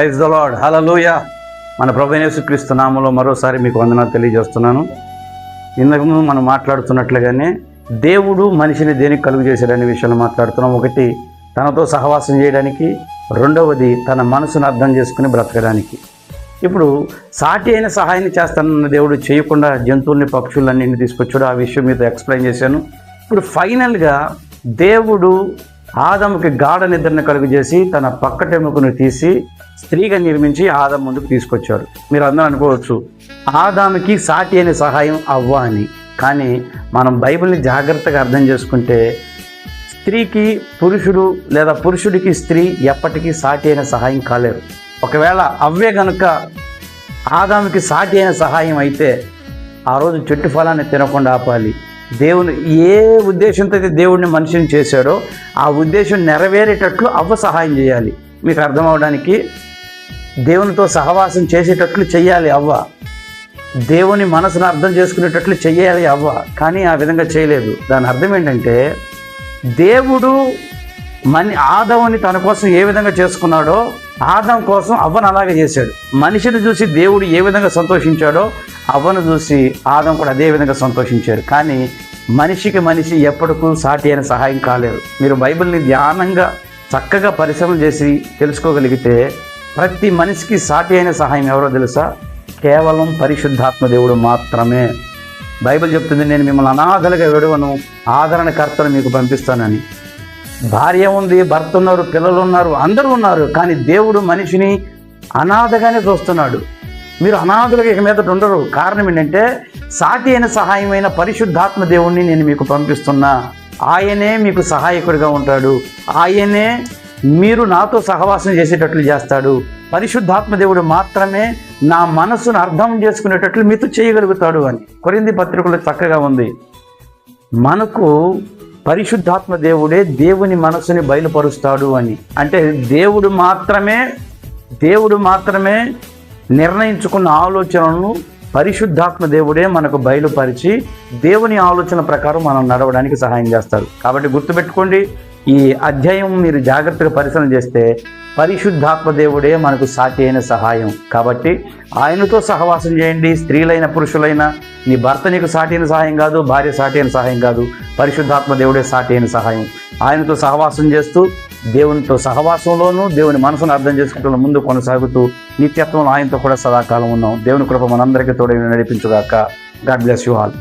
Praise the lord, హల్లెలూయా. మన ప్రభువైన యేసుక్రీస్తు నామములో మరోసారి మీకు వందనాలు తెలియజేస్తున్నాను. ఇంతకు ముందు మనం మాట్లాడుతున్నట్లుగానే దేవుడు మనిషిని దేనికి కలుగు చేశాడనే విషయాలు మాట్లాడుతున్నాం. ఒకటి, తనతో సహవాసం చేయడానికి. రెండవది, తన మనసును అర్థం చేసుకుని బ్రతకడానికి. ఇప్పుడు సాటి అయిన సహాయాన్ని చేస్తానన్న దేవుడు చేయకుండా జంతువుల్ని పక్షులన్నింటినీ తీసుకొచ్చాడు. ఆ విషయం మీతో ఎక్స్ప్లెయిన్ చేశాను. ఇప్పుడు ఫైనల్గా దేవుడు ఆదాముకి గాఢ నిద్రను కలుగు చేసి తన పక్కటెముకను తీసి స్త్రీగా నిర్మించి ఆదాము ముందుకు తీసుకొచ్చాడు. మీరు అందరూ అనుకోవచ్చు ఆదాముకి సాటి అయిన సహాయం అవ్వ అని. కానీ మనం బైబిల్ని జాగ్రత్తగా అర్థం చేసుకుంటే స్త్రీకి పురుషుడు లేదా పురుషుడికి స్త్రీ ఎప్పటికీ సాటి అయిన సహాయం కాలేరు. ఒకవేళ అవ్వే కనుక ఆదాముకి సాటి అయిన సహాయం అయితే ఆ రోజు చెట్టు ఫలాన్ని తినకుండా ఆపాలి. దేవుని ఏ ఉద్దేశంతో అయితే దేవుడిని మనిషిని చేశాడో ఆ ఉద్దేశం నెరవేరేటట్లు అవ్వ సహాయం చేయాలి. మీకు అర్థం అవడానికి దేవునితో సహవాసం చేసేటట్లు చెయ్యాలి అవ్వ. దేవుని మనసును అర్థం చేసుకునేటట్లు చెయ్యాలి అవ్వ. కానీ ఆ విధంగా చేయలేదు. దాని అర్థం ఏంటంటే దేవుడు ఆదాముని తన కోసం ఏ విధంగా చేసుకున్నాడో ఆదాం కోసం అవ్వను అలాగే చేశాడు. మనిషిని చూసి దేవుడు ఏ విధంగా సంతోషించాడో అవ్వను చూసి ఆదాం కూడా అదే విధంగా సంతోషించాడు. కానీ మనిషికి మనిషి ఎప్పటికూ సాటి అయిన సహాయం కాలేరు. మీరు బైబిల్ని ధ్యానంగా చక్కగా పరిశ్రమ చేసి తెలుసుకోగలిగితే ప్రతి మనిషికి సాటి అయిన సహాయం ఎవరో తెలుసా? కేవలం పరిశుద్ధాత్మ దేవుడు మాత్రమే. బైబిల్ చెప్తుంది, నేను మిమ్మల్ని అనాథలుగా విడవను, ఆదరణకర్తను మీకు పంపిస్తానని. భార్య ఉంది, భర్త ఉన్నారు, పిల్లలు ఉన్నారు, అందరూ ఉన్నారు. కానీ దేవుడు మనిషిని అనాథగానే చూస్తున్నాడు. మీరు అనాథలుగా ఇక మీదట ఉండరు. కారణం ఏంటంటే సాటి అయిన సహాయమైన పరిశుద్ధాత్మ దేవుణ్ణి నేను మీకు పంపిస్తున్నా. ఆయనే మీకు సహాయకుడిగా ఉంటాడు. ఆయనే మీరు నాతో సహవాసం చేసేటట్లు చేస్తాడు. పరిశుద్ధాత్మ దేవుడు మాత్రమే నా మనసును అర్థం చేసుకునేటట్లు మీతో చేయగలుగుతాడు అని కొరింథీ పత్రికలో చక్కగా ఉంది. మనకు పరిశుద్ధాత్మ దేవుడే దేవుని మనసుని బయలుపరుస్తాడు అని. అంటే దేవుడు మాత్రమే నిర్ణయించుకున్న ఆలోచనలను పరిశుద్ధాత్మ దేవుడే మనకు బయలుపరిచి దేవుని ఆలోచన ప్రకారం మనం నడవడానికి సహాయం చేస్తారు. కాబట్టి గుర్తుపెట్టుకోండి, ఈ అధ్యాయం మీరు జాగ్రత్తగా పరిశీలన చేస్తే పరిశుద్ధాత్మ దేవుడే మనకు సాటి అయిన సహాయం. కాబట్టి ఆయనతో సహవాసం చేయండి. స్త్రీలైన పురుషులైన నీ భర్త నీకు సాటి అయిన సహాయం కాదు, భార్య సాటి అయిన సహాయం కాదు. పరిశుద్ధాత్మ దేవుడే సాటి అయిన సహాయం. ఆయనతో సహవాసం చేస్తూ దేవునితో సహవాసంలోనూ దేవుని మనసును అర్థం చేసుకుంటూ ముందు కొనసాగుతూ నిత్యత్వంలో ఆయనతో కూడా సదాకాలం ఉన్నాం. దేవుని కృప మనందరికీ తోడై నడిపించుగాక. God bless you all.